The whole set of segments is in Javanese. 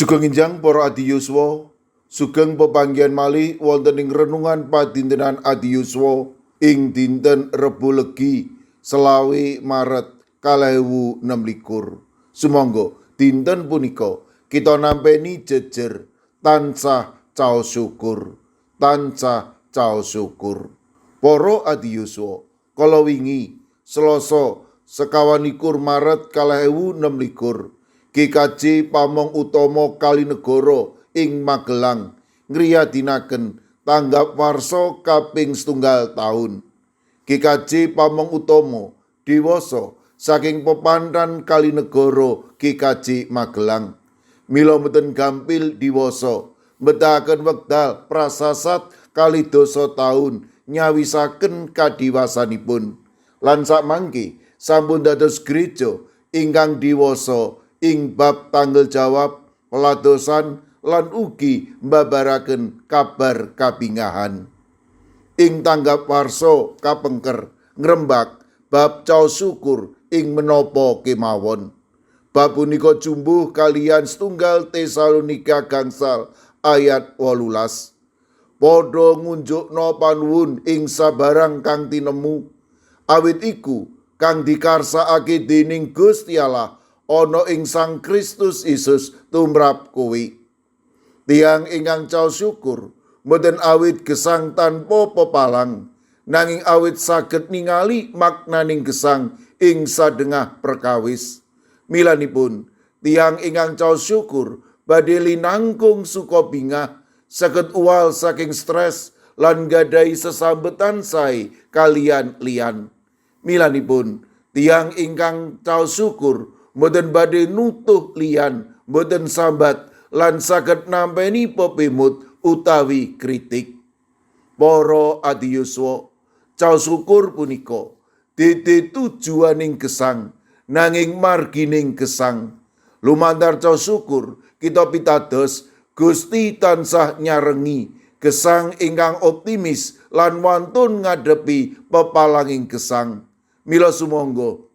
Sugeng enjang para adiyuswa, sugeng pepanggihan malih wonten ing renungan padintenan adiyuswa ing dinten Rebo Legi 20 Maret 2026. Sumangga dinten punika kita nampeni jejer tansah caos syukur, tansah caos syukur. Para adiyuswa, kala wingi Selasa 21 Maret 2026 GKJ Pamong Utama Kalinegara ing Magelang ngriyadinaken tanggap warsa kaping 1 taun. GKJ Pamong Utama diwasa saking pepantan Kalinegara GKJ Magelang. Mila mboten gampil diwasa, mbetahaken wekdal prasasat 2 taun nyawisaken kadiwasanipun. Lan sakmangke sampun dados gereja ingkang diwasa ing bab tanggal jawab, peladosan lan ugi mbabaraken kabar kabingahan. Ing tanggap warsa kapengker ngrembak bab caos syukur ing menapa kemawon. Bab punika jumbuh kalian setunggal Tesalonika gangsal ayat 18. Padha ngunjukna panuwun ing sabarang kang tinemu, awit iku kang dikarsakake dening Gusti Allah ana ing Sang Kristus Yesus tumrap kowe. Tiyang ingkang caos syukur mboten awit gesang tanpa pepalang, nanging awit saged ningali maknaning gesang ing sadengah perkawis. Milanipun tiyang ingkang caos syukur badhe linangkung sukabingah, saged uwal saking stres lan gadhahi sesambetan sae kalian liyan. Milanipun tiyang ingkang caos syukur mboten badhe nutuh liyan, mboten sambat lan saged nampeni pepimut utawi kritik. Para adiyuswa, caos syukur punika dede tujuaning gesang, nanging margining gesang. Lumantar caos syukur kita pitados Gusti tansah nyarengi gesang ingkang optimis lan wantun ngadepi pepalanging gesang. Mila sumangga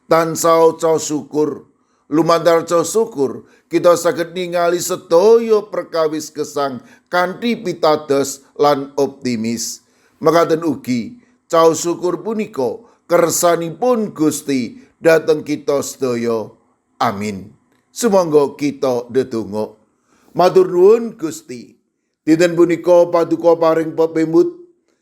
tansah caos syukur. Lumantar caos syukur kita saged ningali sedaya perkawis gesang kanthi pitados lan optimis. Mekaten ugi caos syukur punika kersanipun Gusti dhateng kita sedaya. Amin. Sumangga kita ndedonga. Matur nuwun Gusti, dinten punika paduka paring pepimut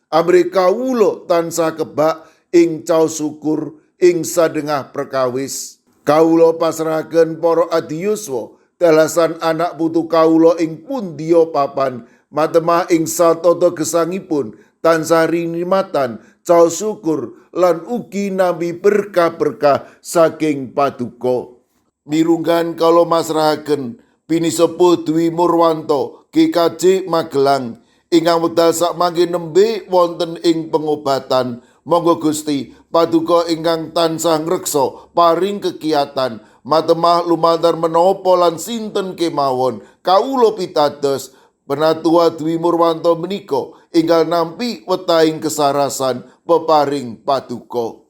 amrih kawula tansah kebak ing caos syukur ing sadengah perkawis. Kawula pasrahaken para adiyuswa dalasan anak putu kawula ing pundiya papan matemah ing satata gesangipun tansah rinimatan caos syukur lan ugi nampi berkah-berkah saking paduka. Mirunggan kala masrahaken Bini Sepuh Dwi Murwanto GKJ Magelang ingkang wedal sakmangke nembe wonten ing pengobatan. Monggo Gusti paduka ingkang tansah ngreksa paring kegiatan matemah lumantar menapa lan sinten kemawon kawula pitados Penatua Dwi Murwanto menika ingkang nampi wetahing kesarasan peparing paduka.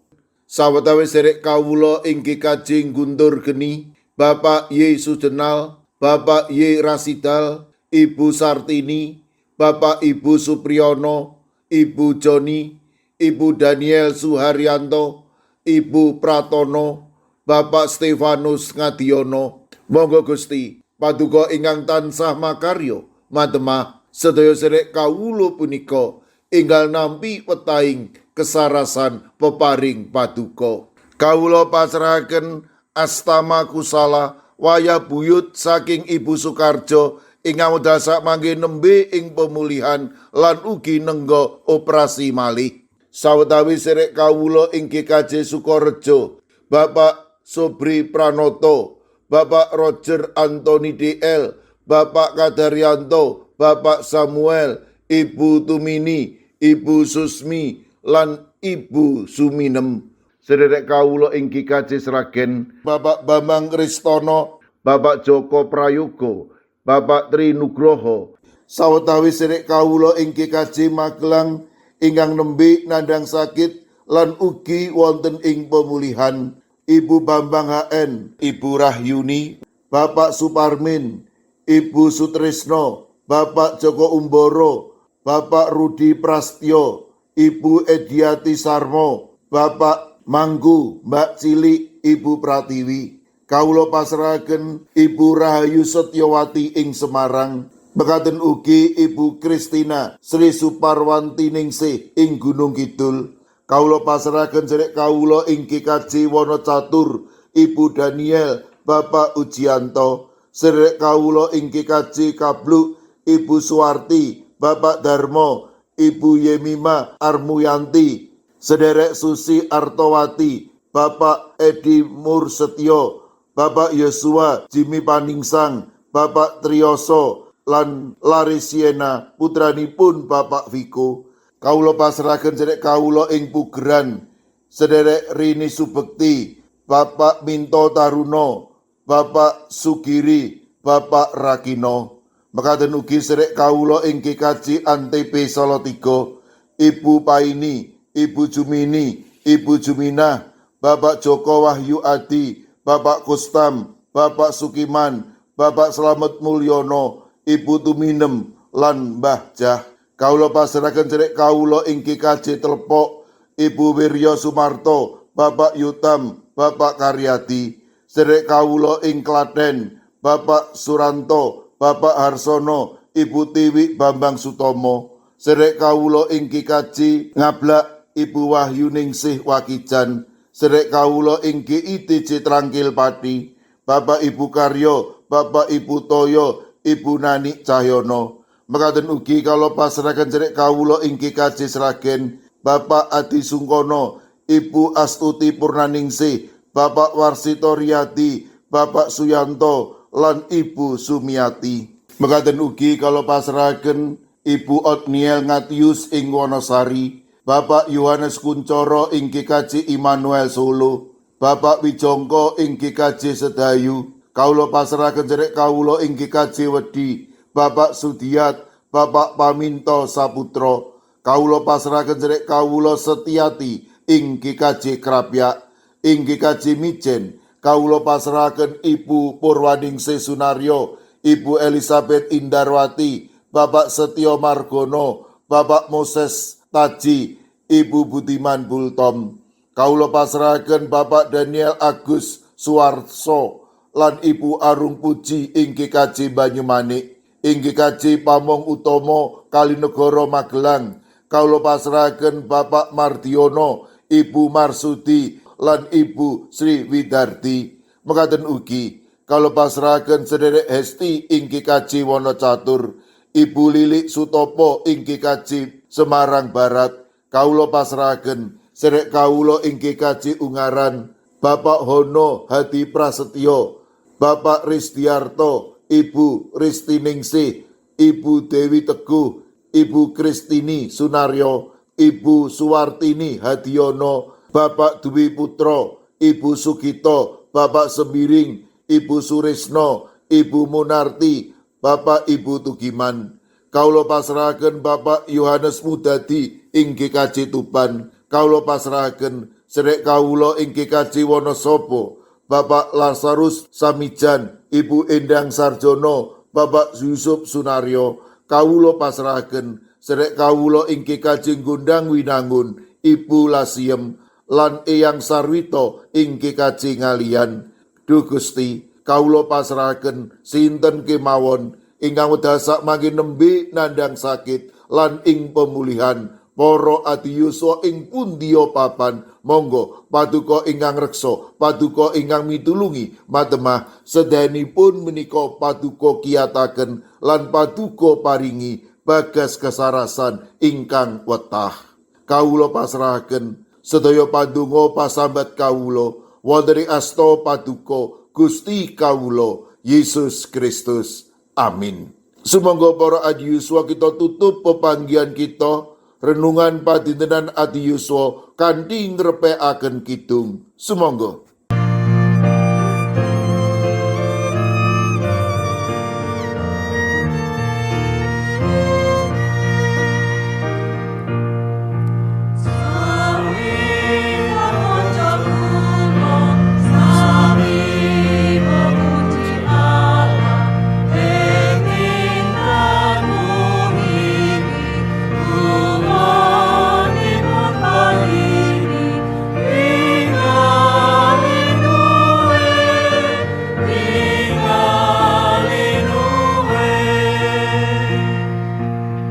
Sawetawis sedherek kawula ing GKJ Guntur Geni, Bapak Y Sujenal, Bapak Y Rasidal, Ibu Sartini, Bapak Ibu Supriyono, Ibu Joni, Ibu Daniel Suharyanto, Ibu Pratono, Bapak Stefanus Ngadiono. Monggo Gusti paduka ingkang tansah makarya matemah sedaya sedherek kawula punika ingkang nampi wetahing kesarasan peparing paduka. Kawula pasrahaken astama kusala wayah buyut saking Ibu Sukarjo ingkang wedal sakmangke nembe ing pemulihan lan ugi nengga operasi malih. Sawetawis sedherek kawula ing GKJ Sukorejo, Bapak Sobri Pranoto, Bapak Roger Antoni DL, Bapak Kadaryanto, Bapak Samuel, Ibu Tumini, Ibu Susmi lan Ibu Suminem. Sedherek kawula ing GKJ Sragen, Bapak Bambang Kristono, Bapak Joko Prayogo, Bapak Tri Nugroho. Sawetawis sedherek kawula ing GKJ Magelang ingkang nembe nandhang sakit lan ugi wonten ing pemulihan, Ibu Bambang HN, Ibu Rahyuni, Bapak Suparmin, Ibu Sutrisno, Bapak Joko Umboro, Bapak Rudi Prastyo, Ibu Ediati Sarmo, Bapak Manggu, Mbak Cilik, Ibu Pratiwi. Kawula pasrahaken Ibu Rahayu Setyowati ing Semarang. Mekaten ugi Ibu Kristina Sri Suparwanti Ningsih ing Gunung Kidul. Kawula pasrahaken sedherek kawula ing GKJ Wonocatur, Ibu Daniel, Bapak Ujianto. Sedherek kawula ing GKJ Kabluk, Ibu Suwarti, Bapak Darmo, Ibu Yemima Armuyanti. Sedherek Susi Artowati, Bapak Edi Mursetyo, Bapak Yosua Jimmy Paningsang, Bapak Triyoso lan Larisiena putranipun Bapak Viko. Kawula pasrahaken sedherek kawula ing Pugeran, sedherek Rini Subekti, Bapak Minto Taruno, Bapak Sugiri, Bapak Rakino. Mekaten ugi sedherek kawula ing GKJ Antp Salatiga, Ibu Paini, Ibu Jumini, Ibu Juminah, Bapak Joko Wahyu Adi, Bapak Kustam, Bapak Sukiman, Bapak Slamet Mulyono, Ibu Tuminem lan Mbah Jah. Kawula pasrahaken sedherek kawula ing GKJ Telepok, Ibu Wiryo Sumarto, Bapak Yutam, Bapak Karyadi. Sedherek kawula ing Klaten, Bapak Suranto, Bapak Harsono, Ibu Tiwi Bambang Sutomo. Sedherek kawula ing GKJ Ngablak, Ibu Wahyu Ningsih Wakijan. Sedherek kawula ing GITJ Trangkil Pati, Bapak Ibu Karyo, Bapak Ibu Toyo, Ibu Nani Cahyono. Mekaten ugi kawula pasrahaken sedherek kawula ing GKJ Sragen, Bapak Adi Sungkono, Ibu Astuti Purnaningsih, Bapak Warsito Riyadi, Bapak Suyanto lan Ibu Sumiati. Mekaten ugi kawula pasrahaken Ibu Otniel Ngatius ing Wonosari, Bapak Yohanes Kuncoro ing GKJ Immanuel Solo, Bapak Wijongko ing GKJ Sedayu. Kawula pasrahaken sedherek kawula ing GKJ Wedi, Bapak Sudiat, Bapak Paminto Saputro. Kawula pasrahaken sedherek kawula Setiati ing GKJ Krapyak. Ing GKJ Mijen, kawula pasrahaken Ibu Purwaningsih Sunaryo, Ibu Elizabeth Indarwati, Bapak Setyo Margono, Bapak Moses Taji, Ibu Budiman Bultom. Kawula pasrahaken Bapak Daniel Agus Suwarso lan Ibu Arung Puji ing GKJ Banyumanik. Ing GKJ Pamong Utomo Kalinegoro Magelang, kawula pasrahaken Bapak Mardiono, Ibu Marsudi lan Ibu Sri Widarti. Mekaten ugi kawula pasrahaken sedherek Hesti ing GKJ Wonocatur, Ibu Lilik Sutopo ing GKJ Semarang Barat. Kawula pasrahaken sedherek kawula ing GKJ Ungaran, Bapak Hono Hadi Prasetyo, Bapak Risdiarto, Ibu Ristiningsih, Ibu Dewi Teguh, Ibu Kristini Sunaryo, Ibu Suwartini Hadiono, Bapak Dwi Putro, Ibu Sugito, Bapak Sembiring, Ibu Surisno, Ibu Munarti, Bapak Ibu Tugiman. Kawula pasrahaken Bapak Yohanes Mudadi ing GKJ Tuban. Kawula pasrahaken sedherek kawula ing GKJ Wonosobo, Bapak Lazarus Samijan, Ibu Endang Sarjono, Bapak Yusuf Sunaryo. Kawula pasrahaken sedherek kawula ing GKJ Gondang Winangun, Ibu Lasiem lan Eyang Sarwito ing GKJ Ngalian. Duh Gusti, kawula pasrahaken sinten kemawon ingkang wedal sakmangke nembe nandhang sakit lan ing pemulihan. Para adiyusa ing pundiya papan, monggo paduka ingkang reksa, paduka ingkang mitulungi, matemah sedayanipun menika paduka kiyataken lan paduka paringi bagas kasarasan ingkang wetah. Kawula pasrahaken sedaya pandonga pasambat kawula wonten ing asta paduka Gusti kawula Yesus Kristus. Amin. Sumangga para adiyuswa kita tutup pepanggihan kita renungan padintenan adiyuswa kanthi ngrepekaken kidung. Sumangga.